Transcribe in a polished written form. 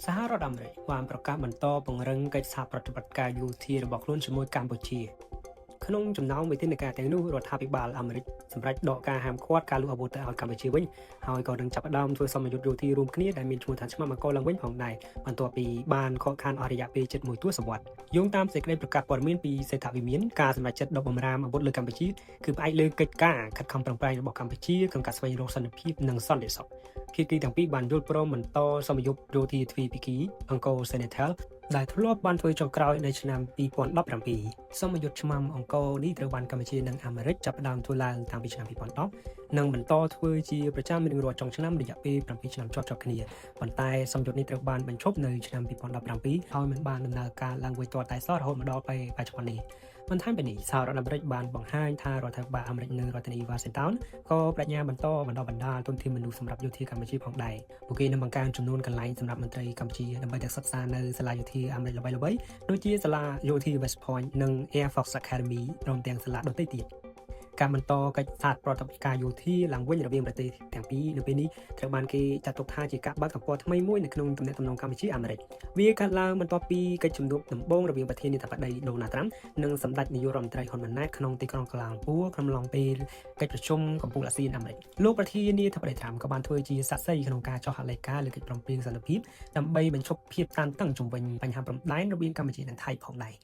សហរដ្ឋអាមេរិកបានប្រកាសបន្តពង្រឹងកិច្ចសហប្រតិបត្តិការយោធារបស់ខ្លួនជាមួយកម្ពុជាក្នុងចំណោមវិធានការទាំងនោះរដ្ឋាភិបាលអាមេរិកសម្រេចដកការហាមឃាត់ការលក់អាវុធទៅឲ្យកម្ពុជាវិញហើយក៏នឹងចាប់ផ្ដើមធ្វើសម្ពយុទ្ធយោធារួមគ្នាដែលមានឈ្មោះថាឆ្មាំអង្គរឡើងវិញផងដែរបន្ទាប់ពីបានខកខានអស់រយៈពេលជិត1ទសវត្សរ៍យោងតាមសេចក្តីប្រកាសព័ត៌មានពីសេដ្ឋវិមានការសម្រេចចិត្តដកបំរាមអាវុធលើកម្ពុជាគឺផ្អែកលើកិច្ចការខិតខំប្រឹងប្រែងរបស់កម្ពុជាក្នុងការស្វែងរកសន្តិភាពនិងសន្តិសុខភាគីទាំងពីរបានយល់ព្រមបន្តសម្ពយុទ្ធយោធាទ្វេភាគីអង្គរ Senegal ដែលធ្លាប់បានធ្វើចុងក្រោយនៅឆ្នាំ2017សម្ពយុទ្ធឆ្មាំអង្គរនេះត្រូវបានកម្ពុជានិងអាមេរិកចាប់ផ្ដើមធ្វើឡើងតាំងពីឆ្នាំ2010និងបន្តធ្វើជាប្រចាំរៀងរាល់ចុងឆ្នាំរយៈពេល7ឆ្នាំជាប់គ្នាប៉ុន្តែសម្ពយុទ្ធនេះត្រូវបានបញ្ឈប់នៅឆ្នាំ2017ហើយមិនបានដំណើរការឡើងវិញទាល់តែសោះរហូតមកដល់ពេលបច្ចុប្បន្ននេះបន្ថែមពីនេះសហរដ្ឋអាមេរិកបានបង្ហាញថារដ្ឋាភិបាលអាមេរិកនៅរដ្ឋធានី Washington ក៏បញ្ញាបន្តបណ្ដុះបណ្ដាលទុនធានមនុស្សសម្រាប់យោធាកម្ពុជាផងដែរពួកគេនឹងបង្កើនចំនួនកន្លែងសម្រាប់មន្ត្រីកម្ពុជាដើម្បីទៅសិក្សានៅសាលាយោធាអាមេរិកល្បីៗដូចជាសាលាយោធា West Point និង Air Force Academy ព្រមទាំងសាលាដទៃទៀតការបន្តកិច្ចសហប្រតិបត្តិការយោធាឡើងវិញរវាងប្រទេសទាំងពីរនៅពេលនេះត្រូវបានគេចាត់ទុកថាជាការបើកទំព័រថ្មីមួយនៅក្នុងទំនាក់ទំនងកម្ពុជាអាមេរិកវាកើតឡើងបន្ទាប់ពីកិច្ចជំនួបដំបូងរវាងប្រធានាធិបតីដូណាល់ត្រាំនិងសម្ដេចនាយករដ្ឋមន្ត្រីហ៊ុនម៉ាណែតក្នុងទីក្រុងកូឡាឡាំពូក្នុងឡងពេលកិច្ចប្រជុំកំពូលអាស៊ានអាមេរិកលោកប្រធានាធិបតីត្រាំក៏បានធ្វើជាសាក្សីក្នុងការចុះហត្ថលេខាលើកិច្ចព្រមព្រៀងសន្តិភាពដើម្បីបញ្ឈប់ភាពតានតឹងជុំវិញបញ្ហាព្រំដែនរវាងកម្ពុជានិងថៃផងដែរ